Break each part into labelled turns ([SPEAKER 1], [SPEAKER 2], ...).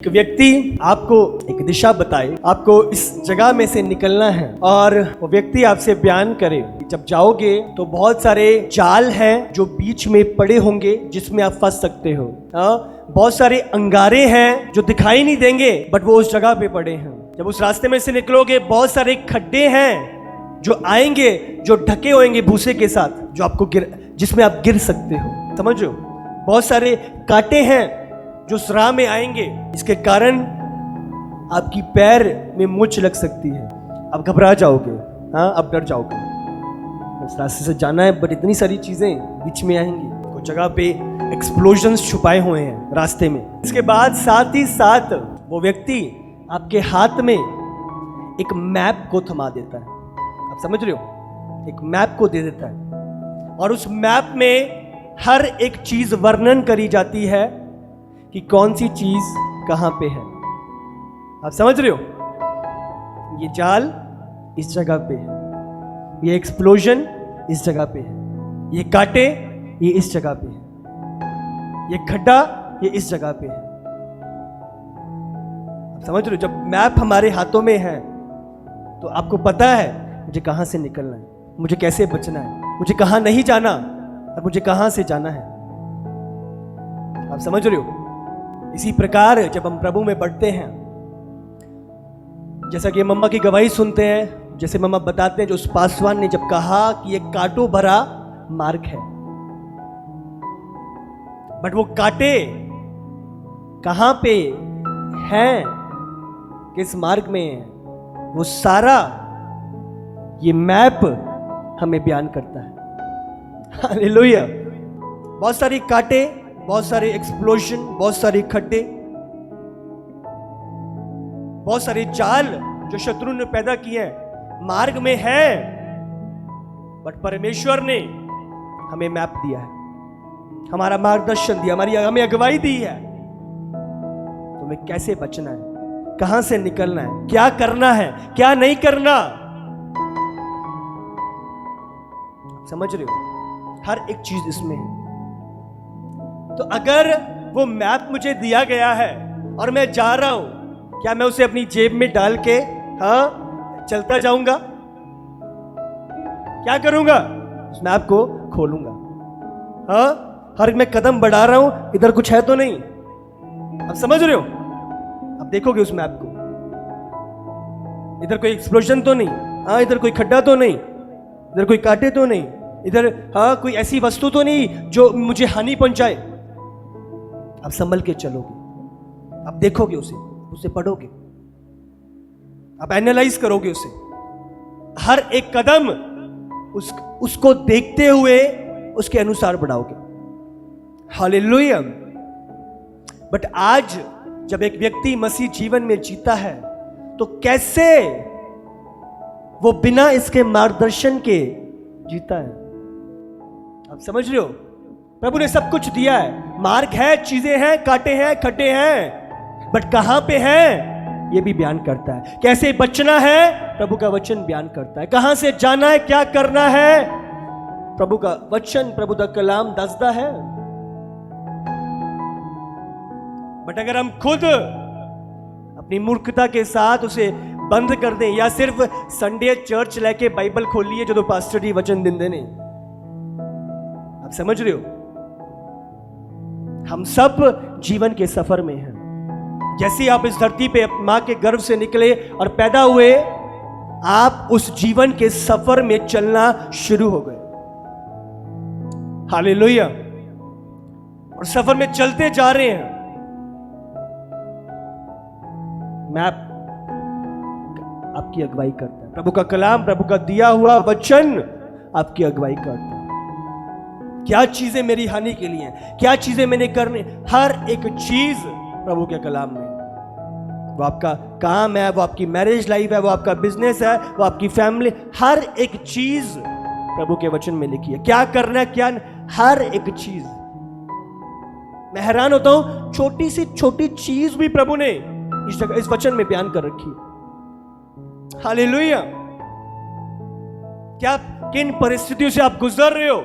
[SPEAKER 1] एक व्यक्ति आपको एक दिशा बताए, आपको इस जगह में से निकलना है और वो व्यक्ति आपसे बयान करे जब जाओगे तो बहुत सारे जाल हैं जो बीच में पड़े होंगे जिसमें आप फंस सकते हो। बहुत सारे अंगारे हैं जो दिखाई नहीं देंगे बट वो उस जगह पे पड़े हैं। जब उस रास्ते में से निकलोगे बहुत सारे खड्डे हैं जो आएंगे, जो ढके होंगे भूसे के साथ, जो आपको जिसमें आप गिर सकते हो। समझो, बहुत सारे कांटे हैं जो उस राह में आएंगे, इसके कारण आपकी पैर में मूंछ लग सकती है, आप घबरा जाओगे, आप डर जाओगे। उस रास्ते से जाना है बट इतनी सारी चीजें बीच में आएंगी, कुछ जगह पे एक्सप्लोजन्स छुपाए हुए हैं रास्ते में। इसके बाद साथ ही साथ वो व्यक्ति आपके हाथ में एक मैप को थमा देता है, आप समझ रहे हो, एक मैप को दे देता है और उस मैप में हर एक चीज वर्णन करी जाती है कि कौन सी चीज कहां पे है। आप समझ रहे हो, ये जाल इस जगह पे है, ये एक्सप्लोजन इस जगह पे है, ये कांटे ये इस जगह पे है, ये खड्डा ये इस जगह पे है। आप समझ रहे हो, जब मैप हमारे हाथों में है तो आपको पता है मुझे कहां से निकलना है, मुझे कैसे बचना है, मुझे कहां नहीं जाना और मुझे कहां से जाना है। आप समझ रहे हो। इसी प्रकार जब हम प्रभु में बढ़ते हैं, जैसा कि मम्मा की गवाही सुनते हैं, जैसे मम्मा बताते हैं, जो उस पासवान ने जब कहा कि ये कांटों भरा मार्ग है, बट वो कांटे कहां पे हैं, किस मार्ग में है, वो सारा ये मैप हमें बयान करता है। हालेलुया। बहुत सारी कांटे, बहुत सारे एक्सप्लोजन, बहुत सारे खड्डे, बहुत सारे जाल जो शत्रु ने पैदा किए हैं मार्ग में है, बट परमेश्वर ने हमें मैप दिया है, हमारा मार्गदर्शन दिया, हमें अगुवाई दी है। तो हमें कैसे बचना है, कहां से निकलना है, क्या करना है, क्या नहीं करना। समझ रहे हो, हर एक चीज इसमें है। तो अगर वो मैप मुझे दिया गया है और मैं जा रहा हूं, क्या मैं उसे अपनी जेब में डाल के चलता जाऊंगा? क्या करूंगा? उस मैप को खोलूंगा। हर मैं कदम बढ़ा रहा हूं, इधर कुछ है तो नहीं। आप समझ रहे हो, आप देखोगे उस मैप को, इधर कोई एक्सप्लोजन तो नहीं, इधर कोई खड्डा तो नहीं, इधर कोई कांटे तो नहीं, इधर कोई ऐसी वस्तु तो नहीं जो मुझे हानि पहुंचाए। आप संभल के चलोगे, आप देखोगे उसे पढ़ोगे, आप एनालाइज करोगे उसे, हर एक कदम उसको देखते हुए उसके अनुसार बढ़ाओगे। हालेलुया। बट आज जब एक व्यक्ति मसीह जीवन में जीता है तो कैसे वो बिना इसके मार्गदर्शन के जीता है? आप समझ रहे हो, प्रभु ने सब कुछ दिया है, मार्ग है, चीजें हैं, कांटे हैं, खड्डे हैं, बट कहां पे हैं ये भी बयान करता है। कैसे बचना है प्रभु का वचन बयान करता है, कहां से जाना है, क्या करना है, प्रभु का वचन, प्रभु का कलाम दसदा है। बट अगर हम खुद अपनी मूर्खता के साथ उसे बंद कर दें, या सिर्फ संडे चर्च लेके बाइबल खोल लिए जो पास्टर जी वचन देंदे ने, आप समझ रहे हो, हम सब जीवन के सफर में हैं। जैसे आप इस धरती पे मां के गर्भ से निकले और पैदा हुए, आप उस जीवन के सफर में चलना शुरू हो गए। हालेलुया। और सफर में चलते जा रहे हैं। मैप आपकी अगुवाई करता है, प्रभु का कलाम, प्रभु का दिया हुआ वचन आपकी अगुवाई करता है। क्या चीजें मेरी हानि के लिए हैं, क्या चीजें मैंने करनी, हर एक चीज प्रभु के कलाम में। वो आपका काम है, वो आपकी मैरिज लाइफ है, वो आपका बिजनेस है, वो आपकी फैमिली, हर एक चीज प्रभु के वचन में लिखी है। क्या करना है, क्या हर एक चीज। मैं हैरान होता हूं, छोटी सी छोटी चीज भी प्रभु ने इस जगह, इस वचन में बयान कर रखी। हालेलुया। क्या किन परिस्थितियों से आप गुजर रहे हो,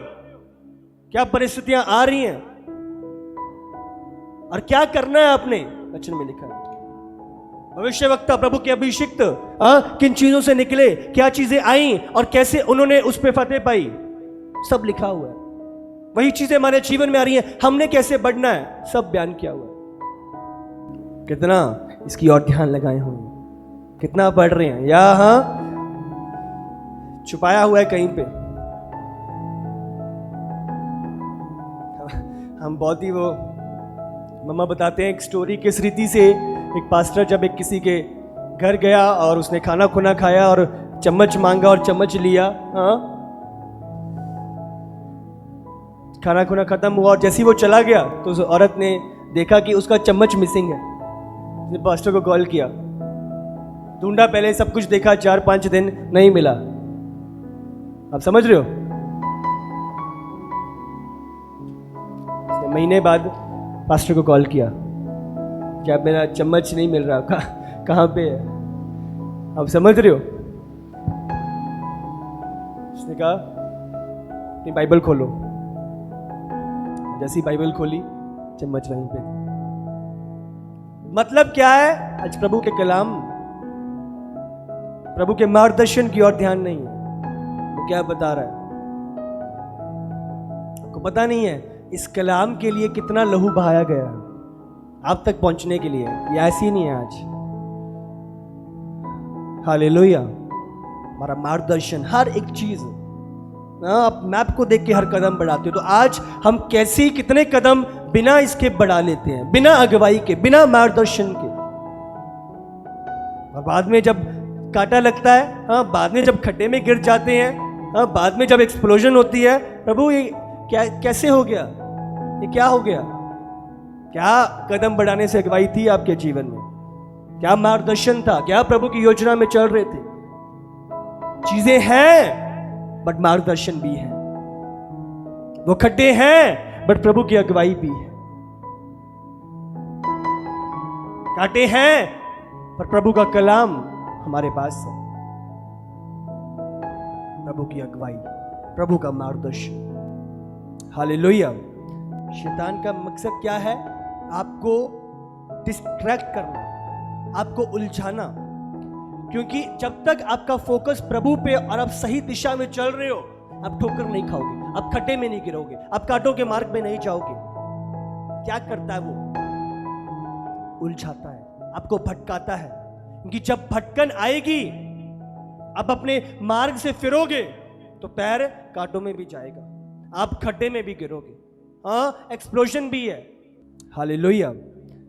[SPEAKER 1] क्या परिस्थितियां आ रही हैं और क्या करना है आपने, वचन में लिखा है। भविष्यवक्ता प्रभु के अभिषिक्त किन चीजों से निकले, क्या चीजें आई और कैसे उन्होंने उस पर फतेह पाई, सब लिखा हुआ है। वही चीजें हमारे जीवन में आ रही हैं, हमने कैसे बढ़ना है, सब बयान किया हुआ है। कितना इसकी ओर ध्यान लगाए होंगे, कितना पढ़ रहे हैं, या हाँ छुपाया हुआ है कहीं पे। हम बहुत ही वो मम्मा बताते हैं एक स्टोरी, किस रीति से एक पास्टर जब एक किसी के घर गया और उसने खाना खुना खाया और चम्मच मांगा और चम्मच लिया, हाँ खाना खुना खत्म हुआ और जैसे ही वो चला गया तो उस औरत ने देखा कि उसका चम्मच मिसिंग है। उसने पास्टर को कॉल किया, ढूंढा, पहले सब कुछ देखा, 4-5 दिन नहीं मिला। आप समझ रहे हो? महीने बाद पास्टर को कॉल किया, क्या मेरा चम्मच नहीं मिल रहा, कहाँ पे है? आप समझ रहे हो? उसने कहा अपनी बाइबल खोलो। जैसी बाइबल खोली, चम्मच वहीं पे। मतलब क्या है? आज प्रभु के कलाम, प्रभु के मार्गदर्शन की ओर ध्यान नहीं है। वो क्या बता रहा है आपको पता नहीं है? इस कलाम के लिए कितना लहू बहाया गया आप तक पहुंचने के लिए। ये ऐसी नहीं है आज। हालेलुया। हमारा मार्गदर्शन, हर एक चीज, आप मैप को देख के हर कदम बढ़ाते हो, तो आज हम कैसे कितने कदम बिना इसके बढ़ा लेते हैं, बिना अगुवाई के, बिना मार्गदर्शन के। और बाद में जब कांटा लगता है, हाँ बाद में जब खड्डे में गिर जाते हैं, हाँ बाद में जब एक्सप्लोजन होती है, प्रभु ये क्या, कैसे हो गया, ये क्या हो गया? क्या कदम बढ़ाने से अगुवाई थी आपके जीवन में? क्या मार्गदर्शन था? क्या प्रभु की योजना में चल रहे थे? चीजें हैं बट मार्गदर्शन भी है। वो खड्डे हैं बट प्रभु की अगुवाई भी है। कांटे हैं पर प्रभु का कलाम हमारे पास है। प्रभु की अगुवाई, प्रभु का मार्गदर्शन। हालेलुया। शैतान का मकसद क्या है? आपको डिस्ट्रैक्ट करना, आपको उलझाना। क्योंकि जब तक आपका फोकस प्रभु पे और आप सही दिशा में चल रहे हो, आप ठोकर नहीं खाओगे, आप खड्डे में नहीं गिरोगे, आप कांटों के मार्ग में नहीं जाओगे। क्या करता है वो? उलझाता है, आपको भटकाता है। क्योंकि जब भटकन आएगी, आप अपने मार्ग से फिरोगे तो पैर कांटों में भी जाएगा, आप खड्डे में भी गिरोगे, हाँ एक्सप्लोजन भी है। हालेलुया।